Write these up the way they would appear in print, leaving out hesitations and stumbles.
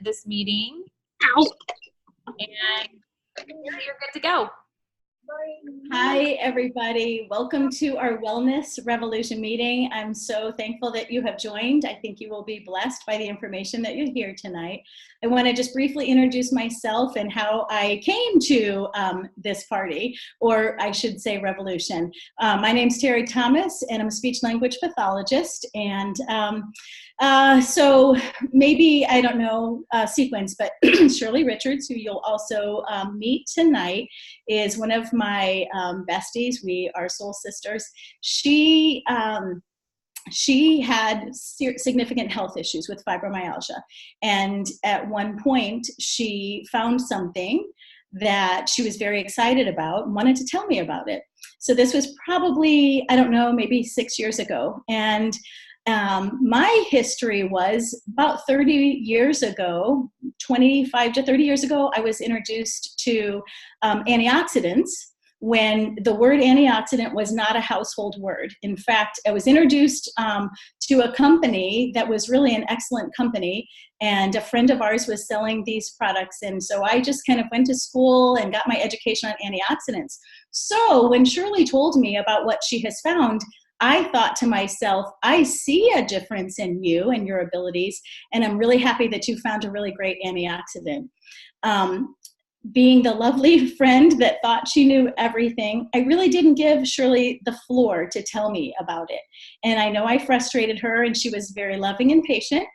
this meeting, Ow. and you're good to go. Hi, everybody. Welcome to our Wellness Revolution meeting. I'm so thankful that you have joined. I think you will be blessed by the information that you hear tonight. I want to just briefly introduce myself and how I came to this party, or I should say revolution. My name's Terri Thomas, and I'm a speech language pathologist. And so maybe, I don't know sequence, but Shirley Richards, who you'll also meet tonight, is one of my besties. We are soul sisters. She had significant health issues with fibromyalgia. And at one point, she found something that she was very excited about and wanted to tell me about it. So this was probably, I don't know, maybe 6 years ago. And my history was about 30 years ago, 25 to 30 years ago, I was introduced to antioxidants when the word antioxidant was not a household word. In fact, I was introduced to a company that was really an excellent company, and a friend of ours was selling these products. And so I just kind of went to school and got my education on antioxidants. So when Shirley told me about what she has found, I thought to myself, I see a difference in you and your abilities, and I'm really happy that you found a really great antioxidant. Being the lovely friend that thought she knew everything, I really didn't give Shirley the floor to tell me about it. And I know I frustrated her, and she was very loving and patient.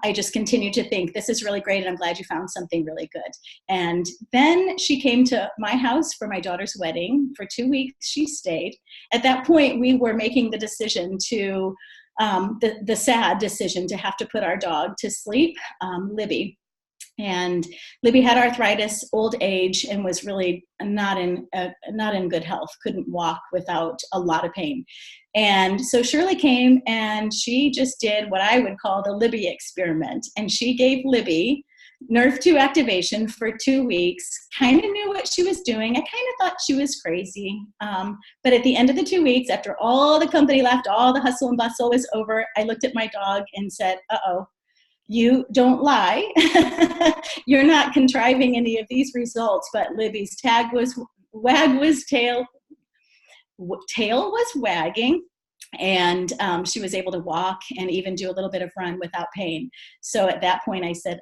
I just continued to think, this is really great, and I'm glad you found something really good. And then she came to my house for my daughter's wedding. For 2 weeks, she stayed. At that point, we were making the decision to, the sad decision to have to put our dog to sleep, Libby. And Libby had arthritis, old age, and was really not in good health, couldn't walk without a lot of pain. And so Shirley came, and she just did what I would call the Libby experiment. And she gave Libby Nerve 2 activation for 2 weeks, kind of knew what she was doing. I kind of thought she was crazy. But at the end of the 2 weeks, after all the company left, all the hustle and bustle was over, I looked at my dog and said, uh-oh. You don't lie. You're not contriving any of these results, but Libby's tail was wagging, and she was able to walk and even do a little bit of run without pain. So at that point I said,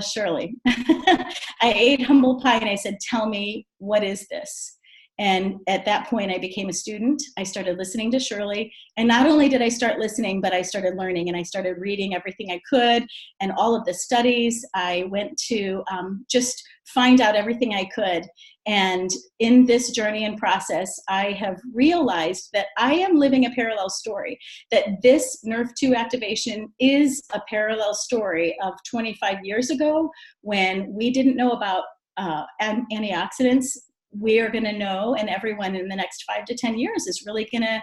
Shirley, I ate humble pie, and I said, tell me, what is this? And at that point, I became a student. I started listening to Shirley. And not only did I start listening, but I started learning, and I started reading everything I could and all of the studies. I went to just find out everything I could. And in this journey and process, I have realized that I am living a parallel story, that this Nerve 2 activation is a parallel story of 25 years ago, when we didn't know about antioxidants. We're going to know, and everyone in the next 5 to 10 years is really going to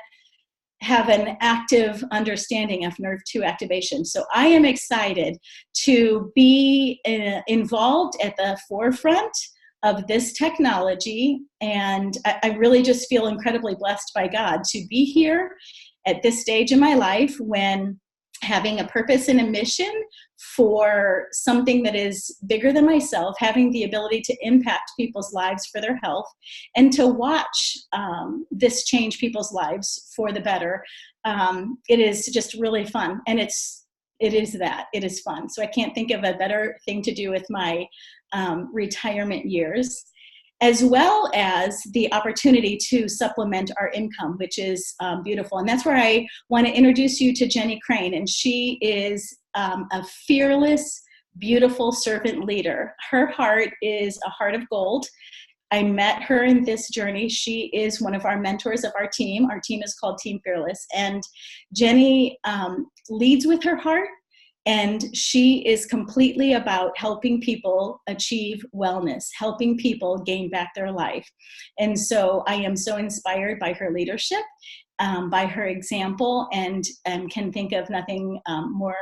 have an active understanding of Nerve 2 activation. So I am excited to be involved at the forefront of this technology, and I really just feel incredibly blessed by God to be here at this stage in my life, when having a purpose and a mission for something that is bigger than myself, having the ability to impact people's lives for their health, and to watch this change people's lives for the better. It is just really fun, and it is fun. So I can't think of a better thing to do with my retirement years, as well as the opportunity to supplement our income, which is beautiful. And that's where I want to introduce you to Jenny Crane. And she is a fearless, beautiful servant leader. Her heart is a heart of gold. I met her in this journey. She is one of our mentors of our team. Our team is called Team Fearless. And Jenny leads with her heart. And she is completely about helping people achieve wellness, helping people gain back their life. And so I am so inspired by her leadership, by her example, and can think of nothing more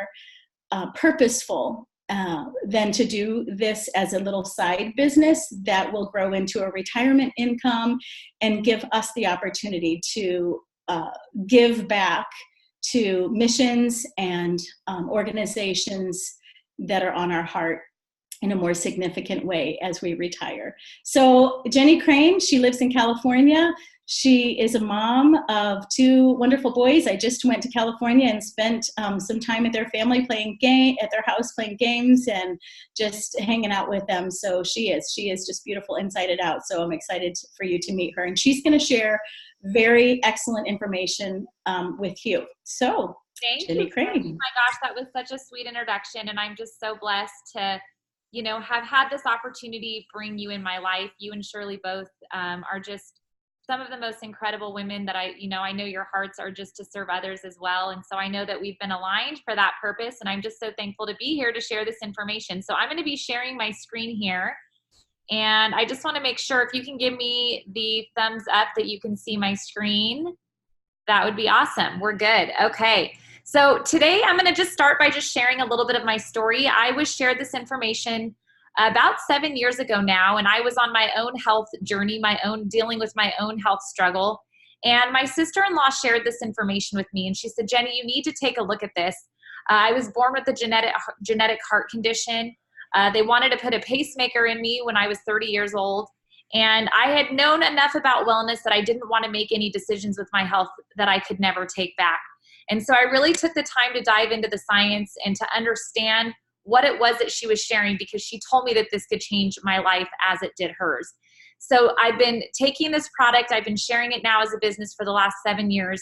purposeful than to do this as a little side business that will grow into a retirement income and give us the opportunity to give back to missions and organizations that are on our heart in a more significant way as we retire. So Jenny Crane, she lives in California. She is a mom of 2 wonderful boys. I just went to California and spent some time at their family at their house playing games and just hanging out with them. So she is just beautiful inside and out. So I'm excited for you to meet her. And she's gonna share very excellent information with you. So Thank Jenny you. Crane. Oh my gosh, that was such a sweet introduction. And I'm just so blessed to, have had this opportunity bring you in my life. You and Shirley both are just some of the most incredible women that I know your hearts are just to serve others as well. And so I know that we've been aligned for that purpose. And I'm just so thankful to be here to share this information. So I'm going to be sharing my screen here. And I just want to make sure if you can give me the thumbs up that you can see my screen, that would be awesome. We're good. Okay. So today I'm going to just start by just sharing a little bit of my story. I was shared this information about 7 years ago now, and I was on my own health journey, dealing with my own health struggle. And my sister-in-law shared this information with me, and she said, Jenny, you need to take a look at this. I was born with a genetic heart condition. They wanted to put a pacemaker in me when I was 30 years old. And I had known enough about wellness that I didn't want to make any decisions with my health that I could never take back. And so I really took the time to dive into the science and to understand what it was that she was sharing, because she told me that this could change my life as it did hers. So I've been taking this product, I've been sharing it now as a business for the last 7 years.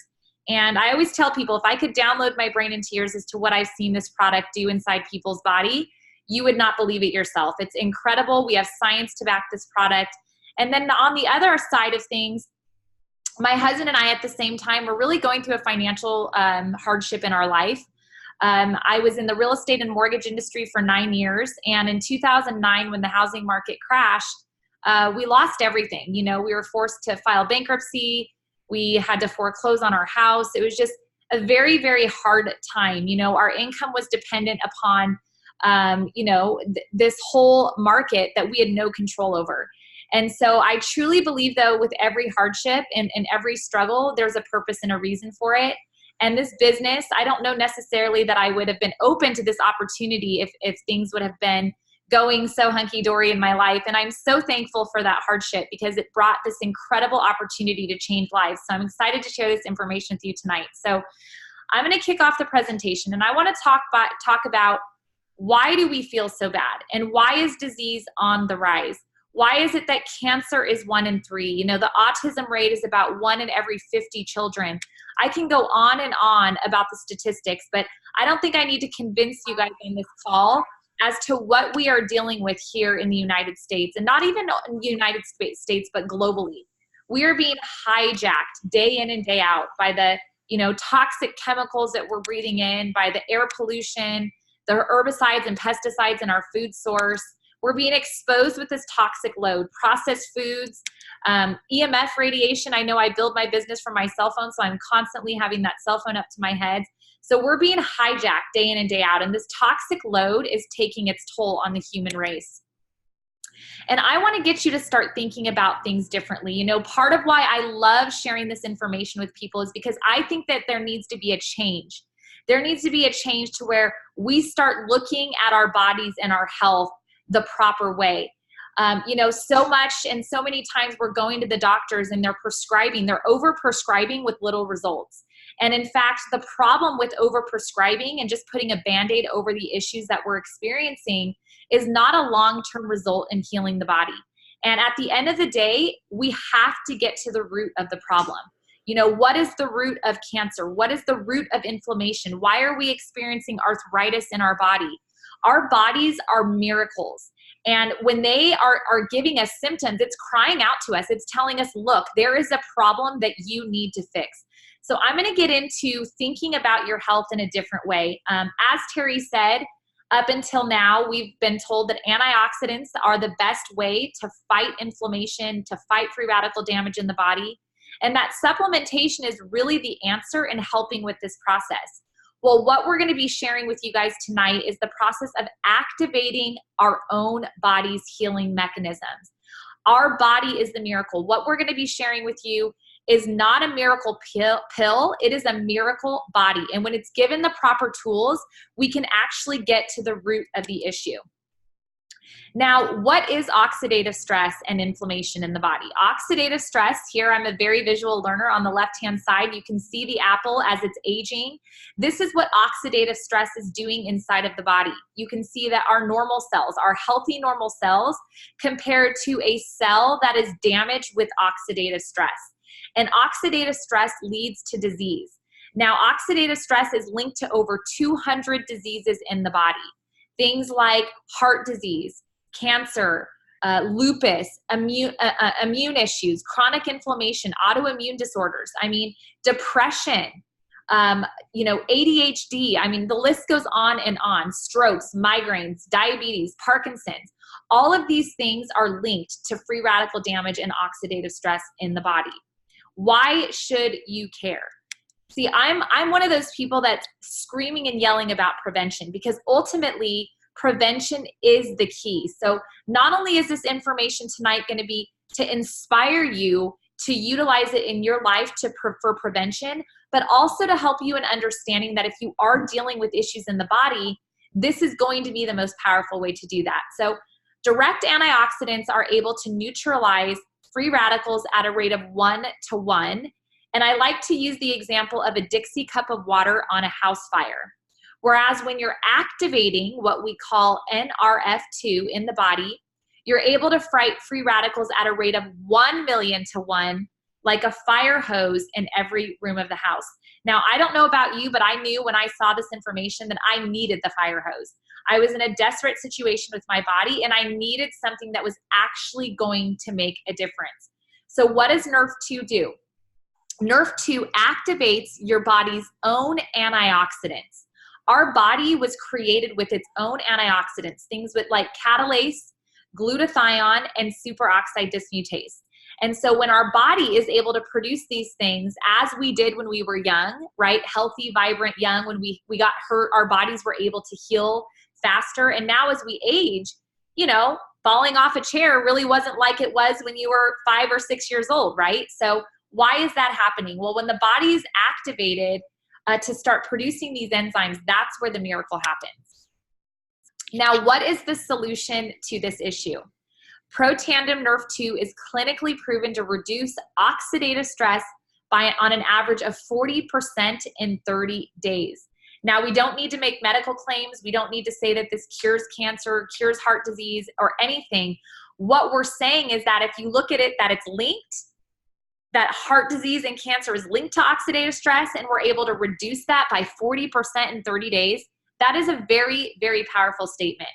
And I always tell people, if I could download my brain into yours as to what I've seen this product do inside people's body, you would not believe it yourself. It's incredible. We have science to back this product. And then on the other side of things, my husband and I at the same time were really going through a financial hardship in our life. I was in the real estate and mortgage industry for 9 years. And in 2009, when the housing market crashed, we lost everything. We were forced to file bankruptcy. We had to foreclose on our house. It was just a very, very hard time. Our income was dependent upon, this whole market that we had no control over. And so I truly believe, though, with every hardship and every struggle, there's a purpose and a reason for it. And this business, I don't know necessarily that I would have been open to this opportunity if things would have been going so hunky-dory in my life. And I'm so thankful for that hardship, because it brought this incredible opportunity to change lives. So I'm excited to share this information with you tonight. So I'm going to kick off the presentation, and I want to talk about why do we feel so bad, and why is disease on the rise? Why is it that cancer is 1 in 3? The autism rate is about 1 in every 50 children. I can go on and on about the statistics, but I don't think I need to convince you guys on this call as to what we are dealing with here in the United States, and not even in the United States, but globally. We are being hijacked day in and day out by the, toxic chemicals that we're breathing in, by the air pollution, the herbicides and pesticides in our food source. We're being exposed with this toxic load, processed foods, EMF radiation. I know I build my business from my cell phone, so I'm constantly having that cell phone up to my head. So we're being hijacked day in and day out, and this toxic load is taking its toll on the human race. And I want to get you to start thinking about things differently. Part of why I love sharing this information with people is because I think that there needs to be a change. There needs to be a change to where we start looking at our bodies and our health the proper way. So much and so many times we're going to the doctors and they're over prescribing with little results. And in fact, the problem with over prescribing and just putting a Band-Aid over the issues that we're experiencing is not a long-term result in healing the body. And at the end of the day, we have to get to the root of the problem. What is the root of cancer? What is the root of inflammation? Why are we experiencing arthritis in our body? Our bodies are miracles. And when they are giving us symptoms, it's crying out to us. It's telling us, look, there is a problem that you need to fix. So I'm going to get into thinking about your health in a different way. As Terri said, up until now, we've been told that antioxidants are the best way to fight inflammation, to fight free radical damage in the body. And that supplementation is really the answer in helping with this process. Well, what we're going to be sharing with you guys tonight is the process of activating our own body's healing mechanisms. Our body is the miracle. What we're going to be sharing with you is not a miracle pill. It is a miracle body. And when it's given the proper tools, we can actually get to the root of the issue. Now, what is oxidative stress and inflammation in the body? Oxidative stress, here I'm a very visual learner. On the left-hand side, you can see the apple as it's aging. This is what oxidative stress is doing inside of the body. You can see that our normal cells, our healthy normal cells, compared to a cell that is damaged with oxidative stress. And oxidative stress leads to disease. Now, oxidative stress is linked to over 200 diseases in the body. Things like heart disease, cancer, lupus, immune issues, chronic inflammation, autoimmune disorders. I mean, depression, ADHD. I mean, the list goes on and on. Strokes, migraines, diabetes, Parkinson's. All of these things are linked to free radical damage and oxidative stress in the body. Why should you care? See, I'm one of those people that's screaming and yelling about prevention, because ultimately prevention is the key. So not only is this information tonight going to be to inspire you to utilize it in your life for prevention, but also to help you in understanding that if you are dealing with issues in the body, this is going to be the most powerful way to do that. So direct antioxidants are able to neutralize free radicals at a rate of 1-to-1. And I like to use the example of a Dixie cup of water on a house fire. Whereas when you're activating what we call NRF2 in the body, you're able to fight free radicals at a rate of 1,000,000-to-1, like a fire hose in every room of the house. Now, I don't know about you, but I knew when I saw this information that I needed the fire hose. I was in a desperate situation with my body, and I needed something that was actually going to make a difference. So what does NRF2 do? NRF2 activates your body's own antioxidants. Our body was created with its own antioxidants, things with like catalase, glutathione, and superoxide dismutase. And so when our body is able to produce these things, as we did when we were young, right? Healthy, vibrant, young, when we got hurt, our bodies were able to heal faster. And now as we age, falling off a chair really wasn't like it was when you were 5 or 6 years old, right? So why is that happening? Well, when the body is activated to start producing these enzymes, that's where the miracle happens. Now, what is the solution to this issue? Protandim Nerf2 is clinically proven to reduce oxidative stress on an average of 40% in 30 days. Now, we don't need to make medical claims. We don't need to say that this cures cancer, cures heart disease, or anything. What we're saying is that if you look at it, that it's linked, that heart disease and cancer is linked to oxidative stress, and we're able to reduce that by 40% in 30 days, that is a very, very powerful statement.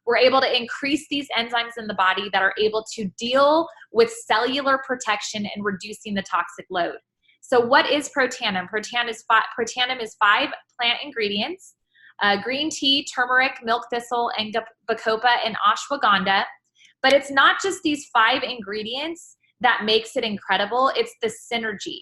We're able to increase these enzymes in the body that are able to deal with cellular protection and reducing the toxic load. So what is Protandim? Protandim is 5 plant ingredients: green tea, turmeric, milk thistle, and bacopa, and ashwagandha. But it's not just these 5 ingredients that makes it incredible. It's the synergy.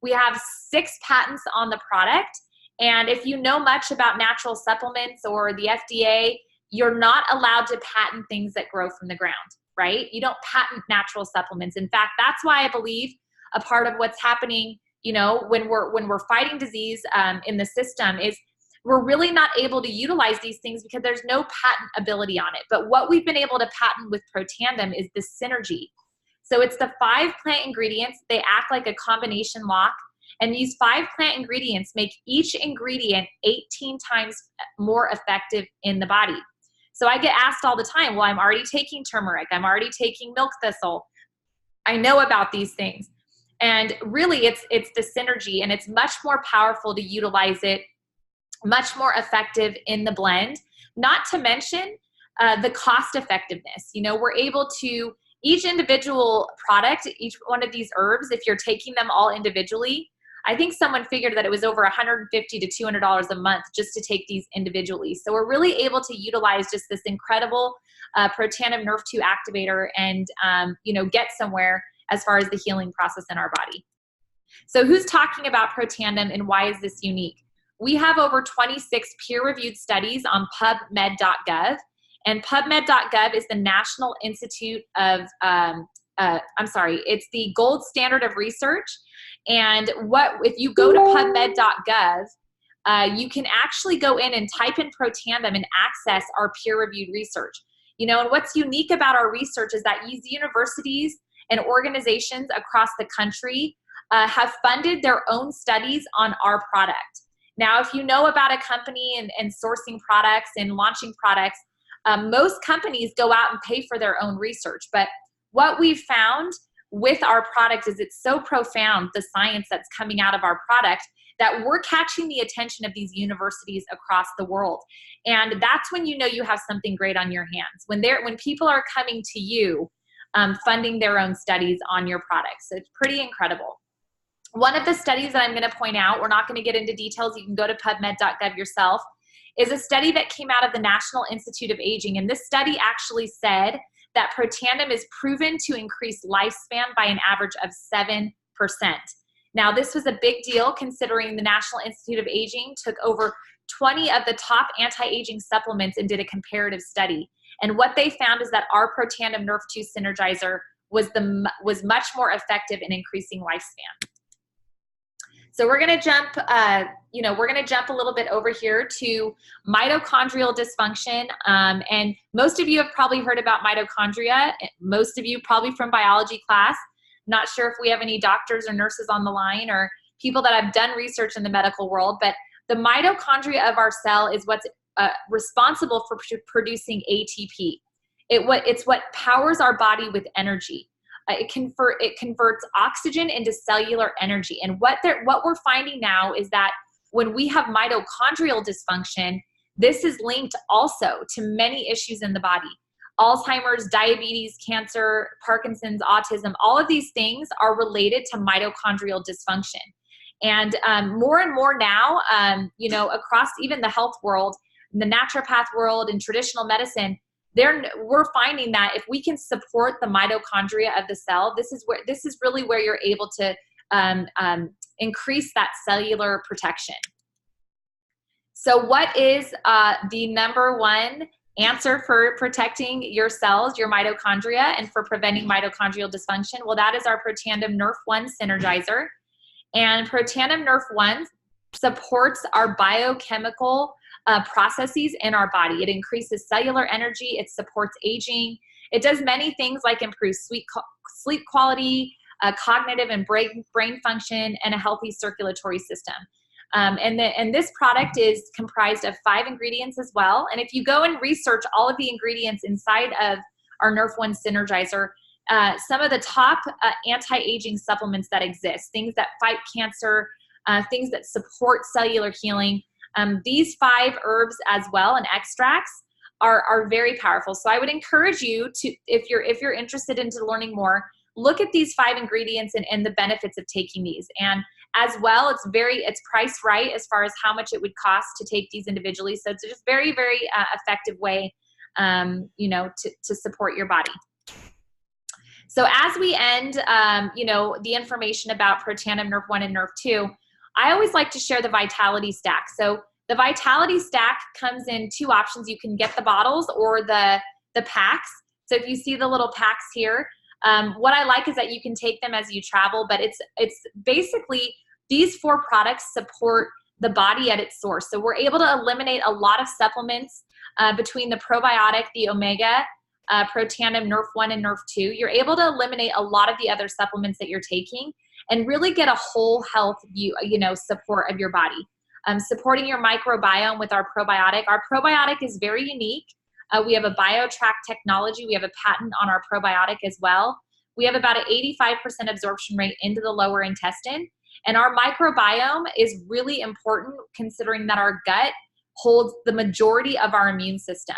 We have 6 patents on the product. And if you know much about natural supplements or the FDA, you're not allowed to patent things that grow from the ground, right? You don't patent natural supplements. In fact, that's why I believe a part of what's happening, when we're fighting disease in the system is we're really not able to utilize these things because there's no patent ability on it. But what we've been able to patent with Protandim is the synergy. So it's the 5 plant ingredients. They act like a combination lock. And these 5 plant ingredients make each ingredient 18 times more effective in the body. So I get asked all the time, well, I'm already taking turmeric. I'm already taking milk thistle. I know about these things. And really it's the synergy, and it's much more powerful to utilize it, much more effective in the blend, not to mention the cost effectiveness. We're able to, each individual product, each one of these herbs, if you're taking them all individually, I think someone figured that it was over $150 to $200 a month just to take these individually. So we're really able to utilize just this incredible Protandim Nerf2 activator and, get somewhere as far as the healing process in our body. So who's talking about Protandim and why is this unique? We have over 26 peer-reviewed studies on PubMed.gov, and PubMed.gov is the National Institute of, it's the gold standard of research And if you go to pubmed.gov, you can actually go in and type in Protandim and access our peer-reviewed research. You know, and what's unique about our research is that these universities and organizations across the country have funded their own studies on our product. Now, if you know about a company and sourcing products and launching products, most companies go out and pay for their own research. But what we've found with our product is it's so profound, the science that's coming out of our product, that we're catching the attention of these universities across the world. And that's when you know you have something great on your hands, when people are coming to you, funding their own studies on your products. So it's pretty incredible. One of the studies that I'm going to point out, we're not going to get into details, you can go to pubmed.gov yourself, is a study that came out of the National Institute of Aging. And this study actually said that Protandim is proven to increase lifespan by an average of 7%. Now, this was a big deal considering the National Institute of Aging took over 20 of the top anti-aging supplements and did a comparative study. And what they found is that our Protandim Nerf 2 Synergizer was much more effective in increasing lifespan. So we're going to jump, we're going to jump a little bit over here to mitochondrial dysfunction. And most of you have probably heard about mitochondria. Most of you probably from biology class. Not sure if we have any doctors or nurses on the line or people that have done research in the medical world, but the mitochondria of our cell is what's responsible for producing ATP. It's what powers our body with energy. It converts oxygen into cellular energy. And what we're finding now is that when we have mitochondrial dysfunction, this is linked also to many issues in the body. Alzheimer's, diabetes, cancer, Parkinson's, autism, all of these things are related to mitochondrial dysfunction. And more and more now, across even the health world, the naturopath world, and traditional medicine, we're finding that if we can support the mitochondria of the cell, this is really where you're able to increase that cellular protection. So what is the number one answer for protecting your cells, your mitochondria, and for preventing mitochondrial dysfunction? Well, that is our Protandim Nerf 1 Synergizer. And Protandim Nerf 1 supports our biochemical processes in our body. It increases cellular energy. It supports aging. It does many things like improve sleep quality, cognitive and brain function, and a healthy circulatory system. And this product is comprised of 5 ingredients as well. And if you go and research all of the ingredients inside of our Nerf 1 Synergizer, some of the top anti-aging supplements that exist, things that fight cancer, things that support cellular healing, these 5 herbs as well and extracts are very powerful. So I would encourage you to, if you're interested into learning more, look at these 5 ingredients and the benefits of taking these. And as well, it's priced right as far as how much it would cost to take these individually. So it's just very, very effective way, to support your body. So as we end, the information about Protandim Nerf 1 and Nerf 2, I always like to share the Vitality Stack. So the Vitality Stack comes in 2 options. You can get the bottles or the packs. So if you see the little packs here, what I like is that you can take them as you travel, but it's basically these 4 products support the body at its source. So we're able to eliminate a lot of supplements between the probiotic, the omega, Protandim Nerf 1 and Nerf 2. You're able to eliminate a lot of the other supplements that you're taking and really get a whole health view, support of your body. Supporting your microbiome with our probiotic. Our probiotic is very unique. We have a BioTrack technology. We have a patent on our probiotic as well. We have about an 85% absorption rate into the lower intestine. And our microbiome is really important considering that our gut holds the majority of our immune system.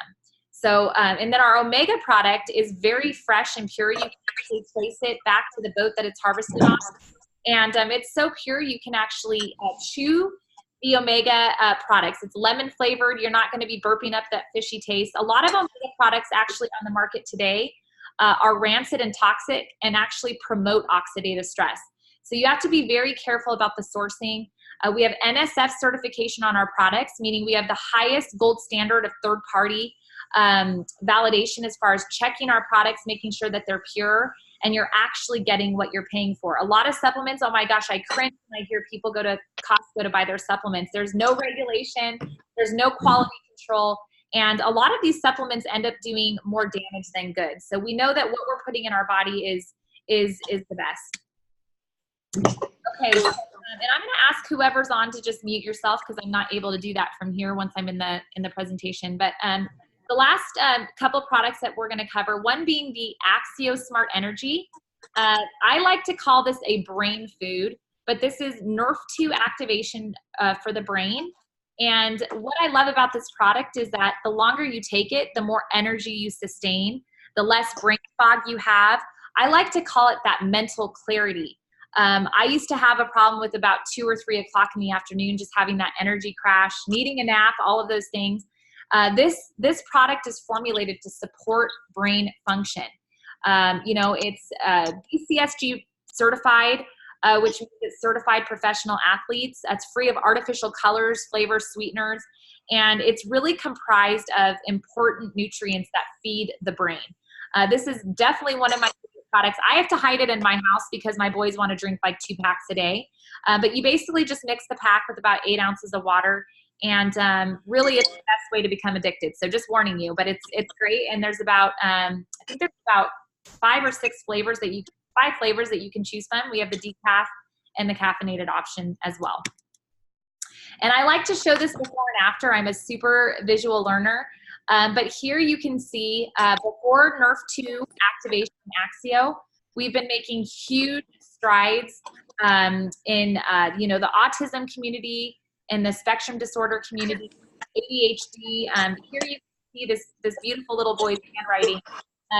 So, and then our omega product is very fresh and pure. You can actually trace it back to the boat that it's harvested on. And it's so pure, you can actually chew the omega products. It's lemon flavored. You're not going to be burping up that fishy taste. A lot of omega products actually on the market today are rancid and toxic and actually promote oxidative stress. So you have to be very careful about the sourcing. We have NSF certification on our products, meaning we have the highest gold standard of third-party validation as far as checking our products, making sure that they're pure. and you're actually getting what you're paying for. A lot of supplements, oh my gosh, I cringe when I hear people go to Costco to buy their supplements. There's no regulation, there's no quality control, and a lot of these supplements end up doing more damage than good. So we know that what we're putting in our body is the best. Okay, so, and I'm going to ask whoever's on to just mute yourself because I'm not able to do that from here once I'm in the presentation. But the last couple products that we're going to cover, one being the Axio Smart Energy. I like to call this a brain food, but this is NRF2 activation for the brain. And what I love about this product is that the longer you take it, the more energy you sustain, the less brain fog you have. I like to call it that mental clarity. I used to have a problem with about 2 or 3 o'clock in the afternoon, just having that energy crash, needing a nap, all of those things. This product is formulated to support brain function. You know, it's BCSG certified, which means it's certified professional athletes. It's free of artificial colors, flavors, sweeteners, and it's really comprised of important nutrients that feed the brain. This is definitely one of my favorite products. I have to hide it in my house because my boys want to drink like 2 packs a day. But you basically just mix the pack with about 8 ounces of water, and really it's the best way to become addicted. So just warning you, but it's great. And there's about, I think there's about 5 or 6 flavors that you 5 flavors that you can choose from. We have the decaf and the caffeinated option as well. And I like to show this before and after. I'm a super visual learner. But here you can see before NRF2 activation Axio, we've been making huge strides in you know, the autism community, in the spectrum disorder community, ADHD. Here you can see this beautiful little boy's handwriting.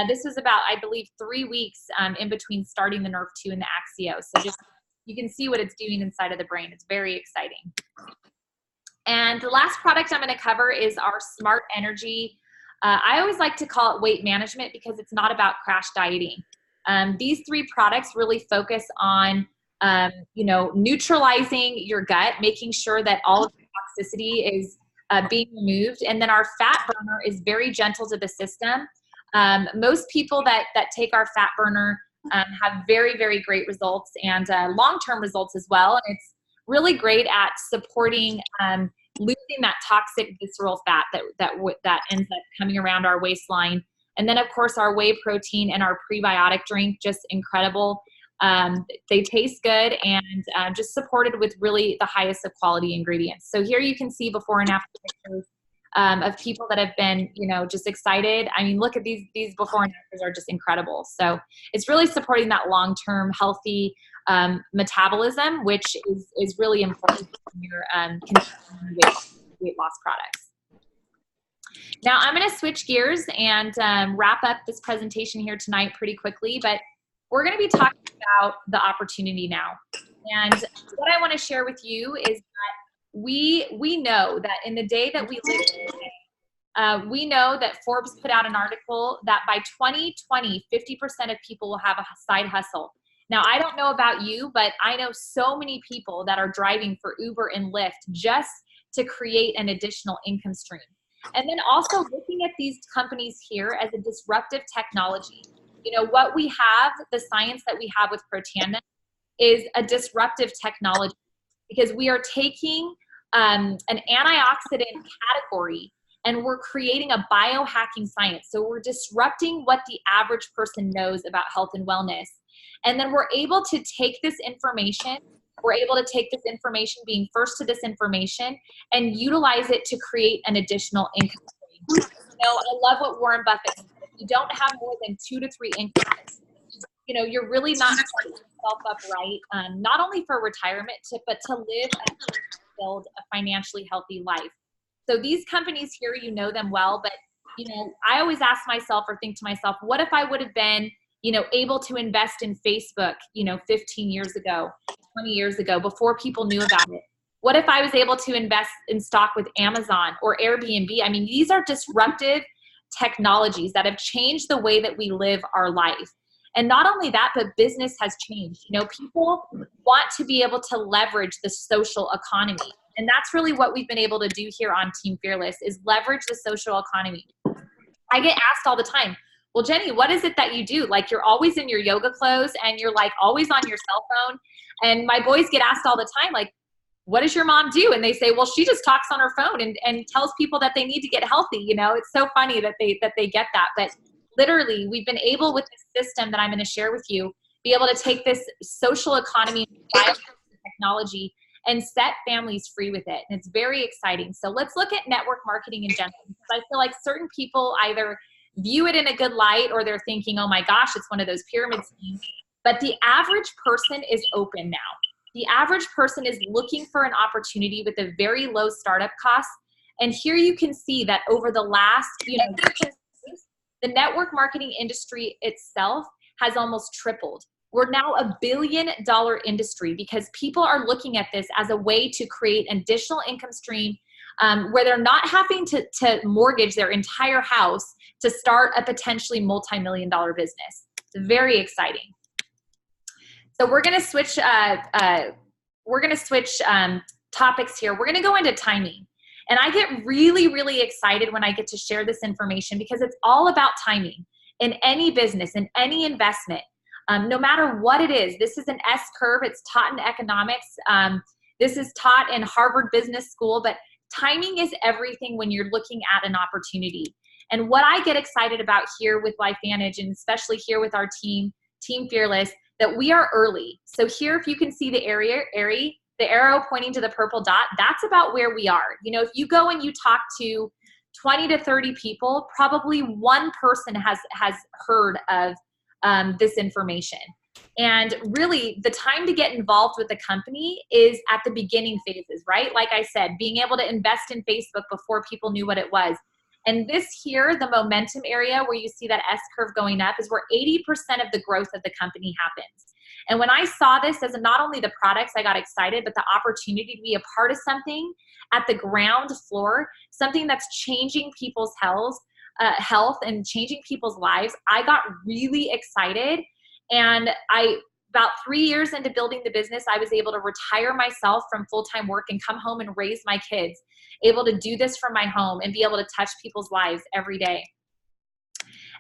This was about, I believe, 3 weeks in between starting the NRF2 and the Axio. So just, you can see what it's doing inside of the brain. It's very exciting. And the last product I'm going to cover is our Smart Energy. I always like to call it weight management because it's not about crash dieting. These 3 products really focus on, you know, neutralizing your gut, making sure that all of the toxicity is being removed. And then our fat burner is very gentle to the system. Most people that take our fat burner have very, very great results and long-term results as well. And it's really great at supporting losing that toxic visceral fat that ends up coming around our waistline. And then, of course, our whey protein and our prebiotic drink, just incredible. They taste good and just supported with really the highest of quality ingredients. So here you can see before and after pictures of people that have been, you know, just excited. I mean, look at these before and afters are just incredible. So it's really supporting that long-term healthy metabolism, which is really important when you're continuing weight loss products. Now I'm going to switch gears and wrap up this presentation here tonight pretty quickly, but we're going to be talking about the opportunity now. And what I want to share with you is that we know that in the day that we live in today, we know that Forbes put out an article that by 2020, 50% of people will have a side hustle. Now, I don't know about you, but I know so many people that are driving for Uber and Lyft just to create an additional income stream. And then also looking at these companies here as a disruptive technology. You know, what we have, the science that we have with Protandim is a disruptive technology because we are taking an antioxidant category and we're creating a biohacking science. So we're disrupting what the average person knows about health and wellness. And then we're able to take this information, being first to this information, and utilize it to create an additional income stream. You know, I love what Warren Buffett said. If you don't have more than 2 to 3 income streams, you know, you're really not setting yourself up right, not only for retirement, but to live and build a financially healthy life. So these companies here, you know them well, but, you know, I always ask myself or think to myself, what if I would have been, you know, able to invest in Facebook, you know, 15 years ago, 20 years ago, before people knew about it? What if I was able to invest in stock with Amazon or Airbnb? I mean, these are disruptive technologies that have changed the way that we live our life. And not only that, but business has changed. You know, people want to be able to leverage the social economy. And that's really what we've been able to do here on Team Fearless is leverage the social economy. I get asked all the time, well, Jenny, what is it that you do? Like, you're always in your yoga clothes and you're like always on your cell phone. And my boys get asked all the time, like, what does your mom do? And they say, well, she just talks on her phone and tells people that they need to get healthy. You know, it's so funny that they get that. But literally, we've been able, with this system that I'm going to share with you, be able to take this social economy technology and set families free with it. And it's very exciting. So let's look at network marketing in general, because I feel like certain people either view it in a good light or they're thinking, oh my gosh, it's one of those pyramid schemes. But the average person is open now. The average person is looking for an opportunity with a very low startup cost. And here you can see that over the last, the network marketing industry itself has almost tripled. We're now $1 billion industry because people are looking at this as a way to create an additional income stream where they're not having to mortgage their entire house to start a potentially multi-million-dollar business. It's very exciting. So we're going to switch. Topics here. We're going to go into timing, and I get really, really excited when I get to share this information because it's all about timing in any business, in any investment. No matter what it is, this is an S curve. It's taught in economics. This is taught in Harvard Business School, but timing is everything when you're looking at an opportunity. And what I get excited about here with LifeVantage, and especially here with our team, Team Fearless, that we are early. So here, if you can see the arrow pointing to the purple dot, that's about where we are. You know, if you go and you talk to 20 to 30 people, probably one person has heard of this information. And really, the time to get involved with the company is at the beginning phases, right? Like I said, being able to invest in Facebook before people knew what it was. And this here, the momentum area where you see that S curve going up, is where 80% of the growth of the company happens. And when I saw this as not only the products, I got excited, but the opportunity to be a part of something at the ground floor, something that's changing people's health and changing people's lives, I got really excited. And about 3 years into building the business, I was able to retire myself from full-time work and come home and raise my kids, able to do this from my home and be able to touch people's lives every day.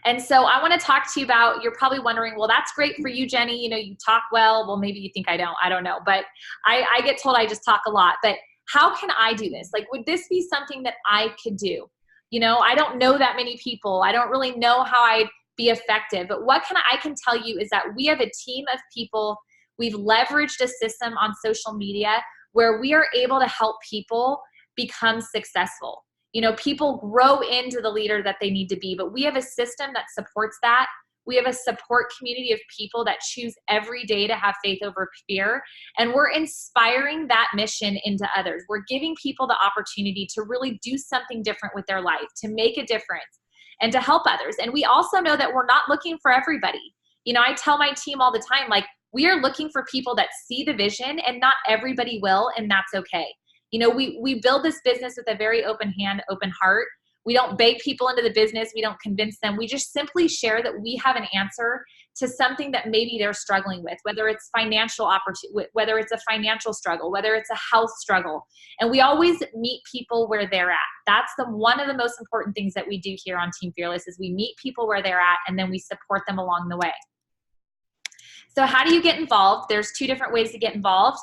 And so I want to talk to you about, you're probably wondering, well, that's great for you, Jenny. You know, you talk well. Well, maybe you think I don't know. But I get told I just talk a lot. But how can I do this? Like, would this be something that I could do? You know, I don't know that many people. I don't really know how I'd be effective. But what I can tell you is that we have a team of people. We've leveraged a system on social media where we are able to help people become successful. You know, people grow into the leader that they need to be, but we have a system that supports that. We have a support community of people that choose every day to have faith over fear. And we're inspiring that mission into others. We're giving people the opportunity to really do something different with their life, to make a difference, and to help others. And we also know that we're not looking for everybody. You know, I tell my team all the time, like, we are looking for people that see the vision, and not everybody will, and that's okay. You know, we build this business with a very open hand, open heart. We don't bait people into the business. We don't convince them. We just simply share that we have an answer to something that maybe they're struggling with, whether it's financial opportunity, whether it's a financial struggle, whether it's a health struggle. And we always meet people where they're at. That's one of the most important things that we do here on Team Fearless is we meet people where they're at, and then we support them along the way. So how do you get involved? There's 2 different ways to get involved.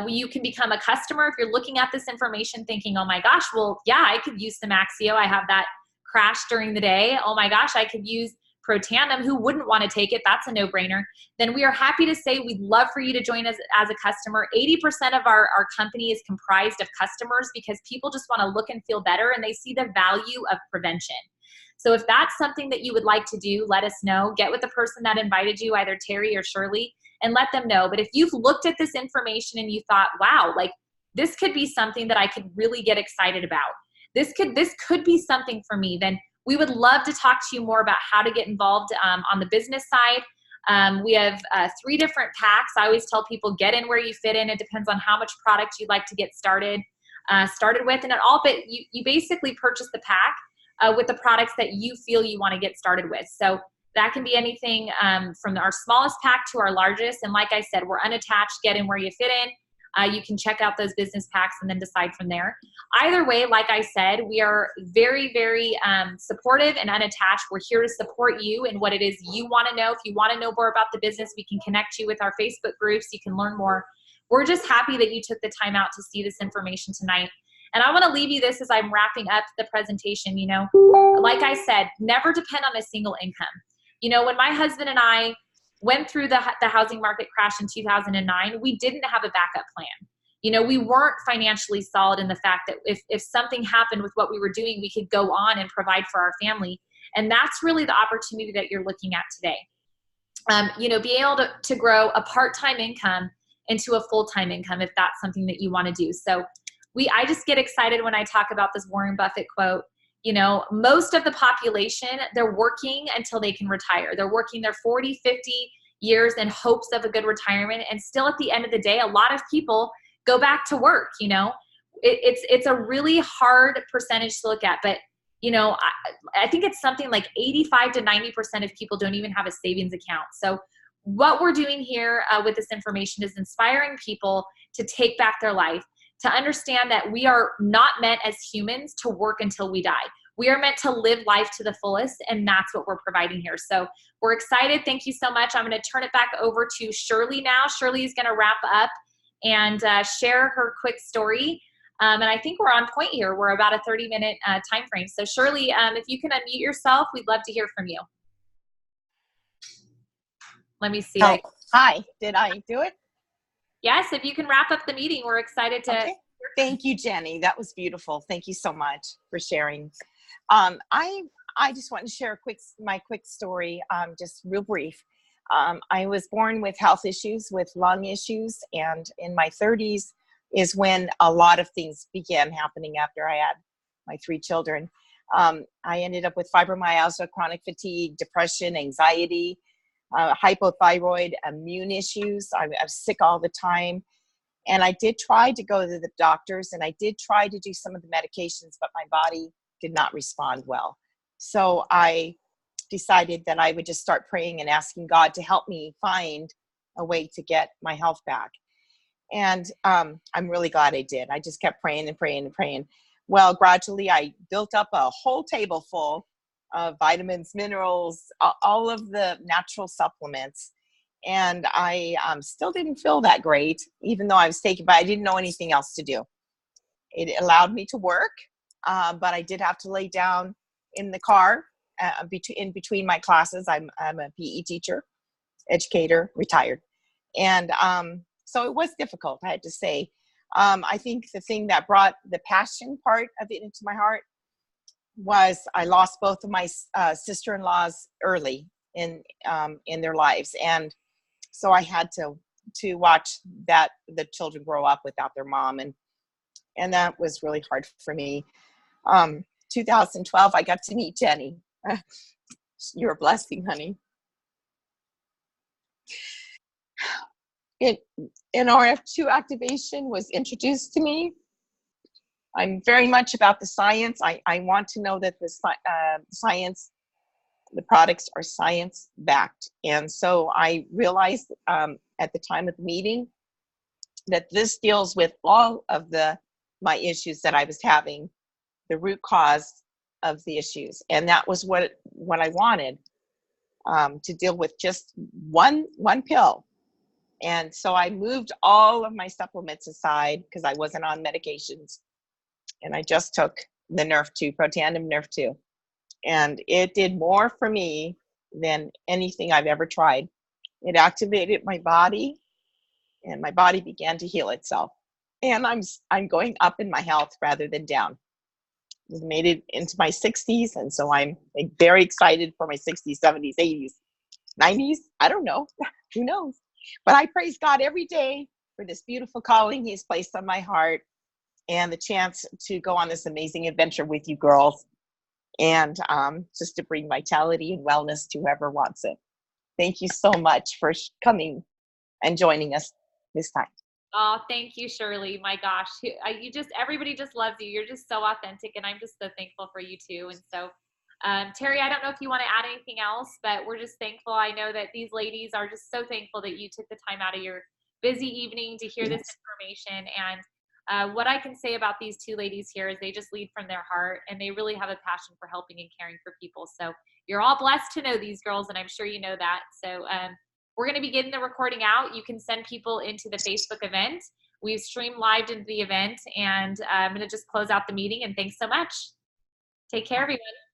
You can become a customer if you're looking at this information thinking, oh my gosh, well, yeah, I could use some Axio. I have that crash during the day. Oh my gosh, I could use Pro Tandem. Who wouldn't want to take it? That's a no-brainer. Then we are happy to say we'd love for you to join us as a customer. 80% of our company is comprised of customers because people just want to look and feel better, and they see the value of prevention. So if that's something that you would like to do, let us know. Get with the person that invited you, either Terri or Shirley, and let them know. But if you've looked at this information and you thought, wow, like this could be something that I could really get excited about, this could be something for me, then we would love to talk to you more about how to get involved on the business side. We have 3 different packs. I always tell people, get in where you fit in. It depends on how much product you'd like to get started with. And but you basically purchase the pack with the products that you feel you want to get started with. So that can be anything from our smallest pack to our largest. And like I said, we're unattached, get in where you fit in. You can check out those business packs and then decide from there. Either way, like I said, we are very, very supportive and unattached. We're here to support you in what it is you want to know. If you want to know more about the business, we can connect you with our Facebook groups. You can learn more. We're just happy that you took the time out to see this information tonight. And I want to leave you this as I'm wrapping up the presentation. You know, like I said, never depend on a single income. You know, when my husband and I went through the housing market crash in 2009, we didn't have a backup plan. You know, we weren't financially solid in the fact that if something happened with what we were doing, we could go on and provide for our family. And that's really the opportunity that you're looking at today. You know, being able to grow a part-time income into a full-time income if that's something that you want to do. So I just get excited when I talk about this Warren Buffett quote. You know, most of the population, they're working until they can retire. They're working their 40, 50 years in hopes of a good retirement. And still at the end of the day, a lot of people go back to work. You know, it's a really hard percentage to look at, but you know, I think it's something like 85 to 90% of people don't even have a savings account. So what we're doing here with this information is inspiring people to take back their life, to understand that we are not meant as humans to work until we die. We are meant to live life to the fullest, and that's what we're providing here. So we're excited. Thank you so much. I'm going to turn it back over to Shirley now. Shirley is going to wrap up and share her quick story. And I think we're on point here. We're about a 30-minute time frame. So Shirley, if you can unmute yourself, we'd love to hear from you. Let me see. Oh, hi. Did I do it? Yes, if you can wrap up the meeting, we're excited to. Okay. Thank you, Jenny. That was beautiful. Thank you so much for sharing. I just want to share my quick story, just real brief. I was born with health issues, with lung issues, and in my 30s is when a lot of things began happening after I had my 3 children. I ended up with fibromyalgia, chronic fatigue, depression, anxiety, hypothyroid, immune issues. I was sick all the time. And I did try to go to the doctors, and I did try to do some of the medications, but my body did not respond well. So I decided that I would just start praying and asking God to help me find a way to get my health back. And I'm really glad I did. I just kept praying and praying and praying. Well, gradually I built up a whole table full of vitamins, minerals, all of the natural supplements. And I still didn't feel that great, even though I was taking, but I didn't know anything else to do. It allowed me to work, but I did have to lay down in the car in between my classes. I'm a PE teacher, educator, retired. And so it was difficult, I had to say. I think the thing that brought the passion part of it into my heart was I lost both of my sister-in-laws early in their lives. And so I had to watch that the children grow up without their mom. And that was really hard for me. 2012, I got to meet Jenny. You're a blessing, honey. NRF2 activation was introduced to me. I'm very much about the science. I want to know that the science, the products are science backed. And so I realized at the time of the meeting that this deals with all of my issues that I was having, the root cause of the issues. And that was what I wanted, to deal with just one pill. And so I moved all of my supplements aside because I wasn't on medications. And I just took the Nerf2, Protandim Nerf2. And it did more for me than anything I've ever tried. It activated my body, and my body began to heal itself. And I'm going up in my health rather than down. I made it into my 60s, and so I'm very excited for my 60s, 70s, 80s, 90s. I don't know. Who knows? But I praise God every day for this beautiful calling He's placed on my heart and the chance to go on this amazing adventure with you girls, and just to bring vitality and wellness to whoever wants it. Thank you so much for coming and joining us this time. Oh, thank you, Shirley. My gosh, everybody just loves you. You're just so authentic, and I'm just so thankful for you too. And so, Terri, I don't know if you want to add anything else, but we're just thankful. I know that these ladies are just so thankful that you took the time out of your busy evening to hear this information. And what I can say about these two ladies here is they just lead from their heart, and they really have a passion for helping and caring for people. So you're all blessed to know these girls, and I'm sure you know that. So we're going to be getting the recording out. You can send people into the Facebook event. We've streamed live into the event, and I'm going to just close out the meeting. And thanks so much. Take care, everyone.